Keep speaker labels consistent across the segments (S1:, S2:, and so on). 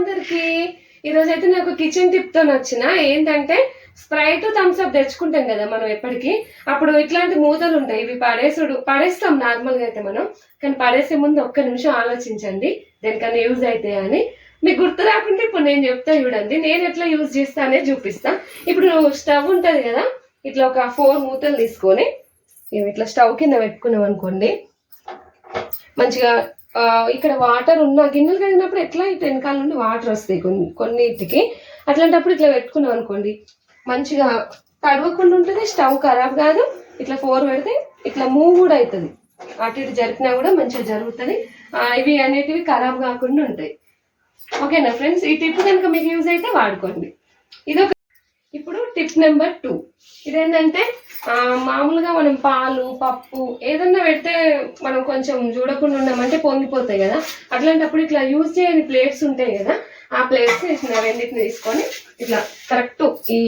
S1: అందరికి. ఈరోజైతే నేను ఒక కిచెన్ టిప్ తో వచ్చిన. ఏంటంటే స్ప్రైట్ థమ్స్ అప్ తెచ్చుకుంటాం కదా మనం ఎప్పటికీ. అప్పుడు ఇట్లాంటి మూతలు ఉంటాయి, ఇవి పడేస్తాం నార్మల్ గా అయితే మనం. కానీ పడేసే ముందు ఒక్క నిమిషం ఆలోచించండి దేనికన్నా యూజ్ అయితే అని. మీకు గుర్తు రాకుంటే ఇప్పుడు నేను చెప్తా చూడండి, నేను ఎట్లా యూజ్ చేస్తా అనేది చూపిస్తా. ఇప్పుడు స్టవ్ ఉంటది కదా, ఇట్లా ఒక 4 మూతలు తీసుకొని ఇట్లా స్టవ్ కింద పెట్టుకున్నాం అనుకోండి. మంచిగా ఇక్కడ వాటర్ ఉన్న గిన్నెలు కడిగినప్పుడు ఎట్లా ఇటు వెనకాల నుండి వాటర్ వస్తాయి కొన్నిటికి. అట్లాంటప్పుడు ఇట్లా పెట్టుకున్నాం అనుకోండి, మంచిగా తడవకుండా ఉంటుంది, స్టవ్ ఖరాబ్ కాదు. ఇట్లా 4 పెడితే ఇట్లా మూవ్ కూడా అవుతుంది, అటు ఇటు జరిపినా కూడా మంచిగా జరుగుతుంది. ఇవి అనేటివి ఖరాబ్ కాకుండా ఉంటాయి. ఓకేనా ఫ్రెండ్స్, ఈ టిప్ కనుక మీకు యూజ్ అయితే వాడుకోండి. ఇదొక. ఇప్పుడు టిప్ నెంబర్ 2 ఇదేంటంటే, మామూలుగా మనం పాలు పప్పు ఏదన్నా పెడితే మనం కొంచెం చూడకుండా ఉన్నామంటే పొంగిపోతాయి కదా. అట్లాంటప్పుడు ఇట్లా యూజ్ చేయని ప్లేట్స్ ఉంటాయి కదా, ఆ ప్లేట్స్ రెండింటిని తీసుకొని ఇట్లా కరెక్ట్ ఈ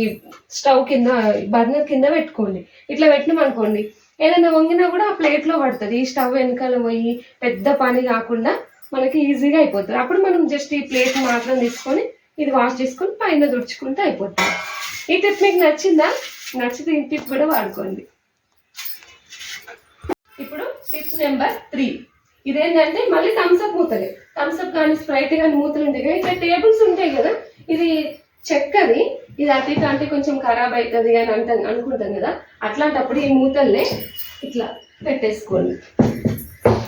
S1: స్టవ్ కింద బర్నర్ కింద పెట్టుకోండి. ఇట్లా పెట్టినాం అనుకోండి, ఏదైనా వంగినా కూడా ఆ ప్లేట్ లో పడుతుంది. ఈ స్టవ్ వెనకాల పోయి పెద్ద పని కాకుండా మనకి ఈజీగా అయిపోతుంది. అప్పుడు మనం జస్ట్ ఈ ప్లేట్ మాత్రం తీసుకొని ఇది వాష్ చేసుకొని పైన తుడుచుకుంటే అయిపోతుంది. ఈ టిప్ మీకు నచ్చిందా? నచ్చితే ఈ టిప్ కూడా వాడుకోండి. ఇప్పుడు టిప్ నెంబర్ 3 ఇదేంటంటే మళ్ళీ థమ్స్అప్ మూతలే. థమ్స్అప్ కానీ స్ప్రైట్ కానీ మూతలు ఉంటాయి కదా, ఇట్లా టేబుల్స్ ఉంటాయి కదా, ఇది చెక్కది, ఇది అటు ఇటు అంటే కొంచెం ఖరాబ్ అవుతుంది అని అనుకుంటాం కదా. అట్లాంటప్పుడు ఈ మూతల్నే ఇట్లా పెట్టేసుకోండి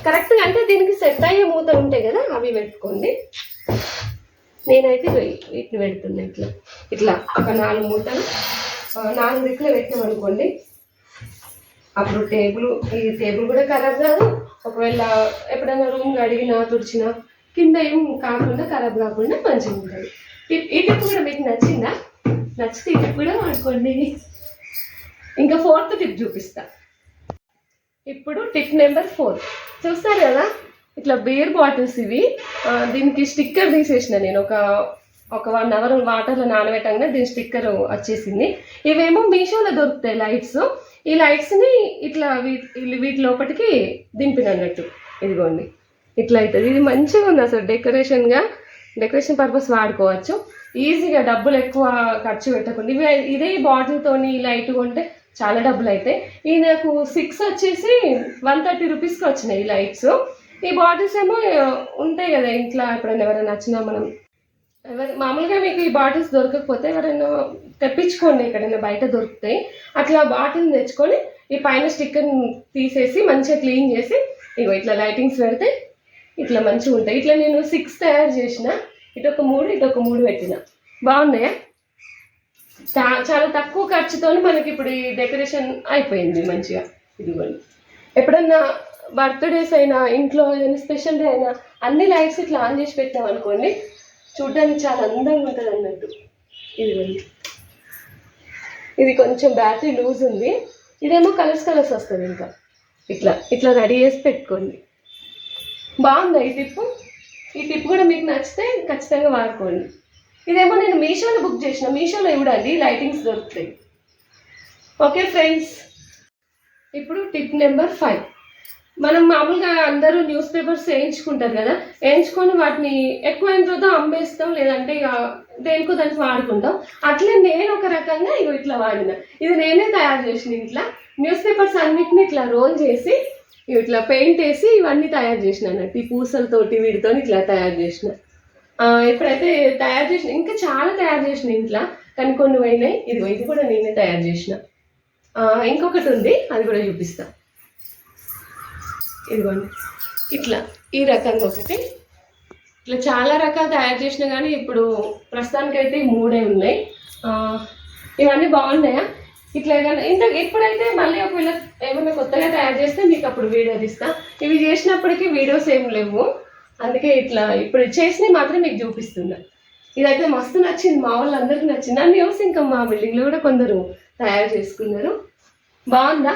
S1: కరెక్ట్గా. అంటే దీనికి సెట్ అయ్యే మూతలు ఉంటాయి కదా, అవి పెట్టుకోండి. నేనైతే వీటిని పెడుతున్నా ఇట్లా ఇట్లా ఒక 4 మూతలు 4 దిక్కులు పెట్టాం అనుకోండి. అప్పుడు ఈ టేబుల్ కూడా ఖరాబ్ కాదు. ఒకవేళ ఎప్పుడైనా రూమ్ అడిగినా తుడిచినా కింద ఏం కాకుండా ఖరాబ్ కాకుండా మంచిగా ఉంటుంది. ఈ టిప్ కూడా మీకు నచ్చిందా? నచ్చితే ఈ టిప్ కూడా వాడుకోండి. ఇంకా 4th టిప్ చూపిస్తా. ఇప్పుడు టిప్ నెంబర్ 4 చూస్తారు కదా, ఇట్లా బీర్ బాటిల్స్ ఇవి. దీనికి స్టిక్కర్ తీసేసిన నేను ఒక 1 అవర్ వాటర్లో నానబెట్టంగా దీని స్టిక్కర్ వచ్చేసింది. ఇవేమో మీషోలో దొరుకుతాయి లైట్స్. ఈ లైట్స్ని ఇట్లా వీటి లోపలికి దింపినట్టు ఇదిగోండి, ఇట్లా అవుతుంది. ఇది మంచిగా ఉంది అసలు, డెకరేషన్ పర్పస్ వాడుకోవచ్చు ఈజీగా. డబ్బులు ఎక్కువ ఖర్చు పెట్టకుండా ఇదే బాటిల్తోని లైట్ కొంటే చాలా డబ్బులు అవుతాయి. ఈ నాకు 6 వచ్చేసి 130 రూపీస్కి వచ్చినాయి ఈ లైట్స్. ఈ బాటిల్స్ ఏమో ఉంటాయి కదా ఇంట్లో, ఎప్పుడైనా ఎవరైనా నచ్చినా మనం మామూలుగా మీకు ఈ బాటిల్స్ దొరకకపోతే ఎవరైనా తెప్పించుకోండి, ఎక్కడైనా బయట దొరుకుతాయి. అట్లా బాటిల్ తెచ్చుకొని ఈ పైన స్టిక్కర్ తీసేసి మంచిగా క్లీన్ చేసి ఇట్లా లైటింగ్స్ పెడితే ఇట్లా మంచిగా ఉంటాయి. ఇట్లా నేను 6 తయారు చేసిన, ఇటొక 3 పెట్టిన. బాగున్నాయా? చాలా తక్కువ ఖర్చుతో మనకి ఇప్పుడు ఈ డెకరేషన్ అయిపోయింది మంచిగా. ఇదిగోండి, ఎప్పుడన్నా బర్త్డేస్ అయినా ఇంట్లో ఏదైనా స్పెషల్ డే అయినా అన్ని లైట్స్ ఇట్లా ఆన్ చేసి పెట్టాం అనుకోండి, చూడడానికి చాలా అందంగా ఉంటుంది అన్నట్టు. ఇదిగోండి, ఇది కొంచెం బ్యాటరీ లూజ్ ఉంది, ఇదేమో కలర్స్ వస్తుంది. ఇంకా ఇట్లా రెడీ చేసి పెట్టుకోండి. బాగుందా ఈ టిప్? ఈ టిప్ కూడా మీకు నచ్చితే ఖచ్చితంగా వాడుకోండి. ఇదేమో నేను మీషోలో బుక్ చేసిన, మీషోలో ఇవ్వండి లైటింగ్స్ దొరుకుతాయి. ఓకే ఫ్రెండ్స్, ఇప్పుడు టిప్ నెంబర్ 5. మనం మామూలుగా అందరూ న్యూస్ పేపర్స్ వేయించుకుంటారు కదా, వేయించుకొని వాటిని ఎక్కువైన తర్వాత అమ్మేస్తాం, లేదంటే ఇక దేనికో దానికి వాడుకుంటాం. అట్లే నేను ఒక రకంగా ఇట్లా వాడిన. ఇది నేనే తయారు చేసిన. ఇట్లా న్యూస్ పేపర్స్ అన్నిటిని ఇట్లా రోల్ చేసి ఇట్లా పెయింట్ వేసి ఇవన్నీ తయారు చేసిన అన్నట్టు. ఈ పూసలతోటి వీటితో ఇట్లా తయారు చేసిన. ఇప్పుడైతే తయారు చేసిన, ఇంకా చాలా తయారు చేసిన ఇంట్లో, కానీ కొన్ని పోయినాయి. ఇది కూడా నేనే తయారు చేసిన. ఇంకొకటి ఉంది, అది కూడా చూపిస్తా. ఇదిగోండి, ఇట్లా ఈ రకంగా ఒకటి. ఇట్లా చాలా రకాలు తయారు చేసినా కానీ ఇప్పుడు ప్రస్తుతానికైతే 3 ఉన్నాయి. ఇవన్నీ బాగున్నాయా? ఇట్లా ఏదైనా ఇప్పుడైతే మళ్ళీ ఒకవేళ ఏమైనా కొత్తగా తయారు చేస్తే మీకు అప్పుడు వీడియో తీస్తా. ఇవి చేసినప్పటికీ వీడియోస్ ఏం లేవు, అందుకే ఇట్లా ఇప్పుడు చేసినవి మాత్రం మీకు చూపిస్తున్నా. ఇదైతే మస్తు నచ్చింది, మా వాళ్ళందరికీ నచ్చింది. ఆ న్యూస్ ఇంకా మా బిల్డింగ్లో కూడా కొందరు తయారు చేసుకున్నారు. బాగుందా?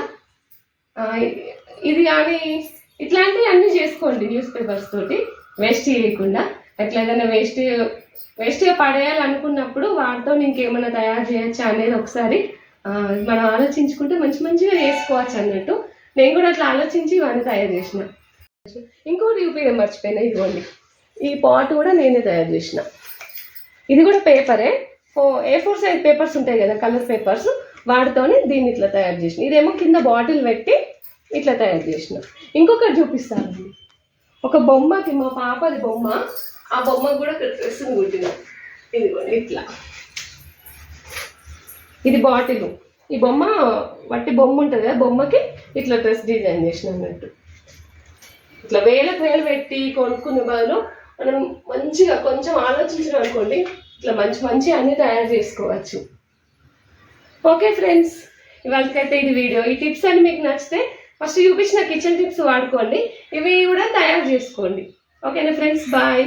S1: ఇది కానీ ఇట్లాంటివి అన్నీ చేసుకోండి న్యూస్ పేపర్స్ తోటి, వేస్ట్ చేయకుండా. ఎట్లా ఏదైనా వేస్ట్గా పడేయాలనుకున్నప్పుడు వాటితో ఇంకేమైనా తయారు చేయొచ్చా అనేది ఒకసారి మనం ఆలోచించుకుంటే మంచిగా వేసుకోవచ్చు అన్నట్టు. నేను కూడా అట్లా ఆలోచించి ఇవన్నీ తయారు చేసిన. ఇంకోటి చూపించడం మర్చిపోయినా, ఇదిగోండి ఈ పాట్ కూడా నేనే తయారు చేసిన. ఇది కూడా పేపరే, A4 సైజ్ పేపర్స్ ఉంటాయి కదా, కలర్ పేపర్స్, వాటితోనే దీన్ని ఇట్లా తయారు చేసిన. ఇదేమో కింద బాటిల్ పెట్టి ఇట్లా తయారు చేసిన. ఇంకొకటి చూపిస్తాను. ఒక బొమ్మకి, మా పాపది బొమ్మ, ఆ బొమ్మకు కూడా డ్రెస్ కుట్టిన. ఇదిగోండి ఇట్లా, ఇది బాటిల్, ఈ బొమ్మ వట్టి బొమ్మ ఉంటుంది కదా, బొమ్మకి ఇట్లా డ్రెస్ డిజైన్ చేసిన అన్నట్టు. ఇట్లా వేలకు వేలు పెట్టి కొనుక్కునే బదులు మనం మంచిగా కొంచెం ఆలోచించడం అనుకోండి, ఇట్లా మంచి మంచి అన్ని తయారు చేసుకోవచ్చు. ఓకే ఫ్రెండ్స్, ఇవాళకైతే ఇది వీడియో. ఈ టిప్స్ అన్ని మీకు నచ్చితే ఫస్ట్ చూపించిన కిచెన్ టిప్స్ వాడుకోండి, ఇవి కూడా తయారు చేసుకోండి. ఓకేనా ఫ్రెండ్స్, బాయ్.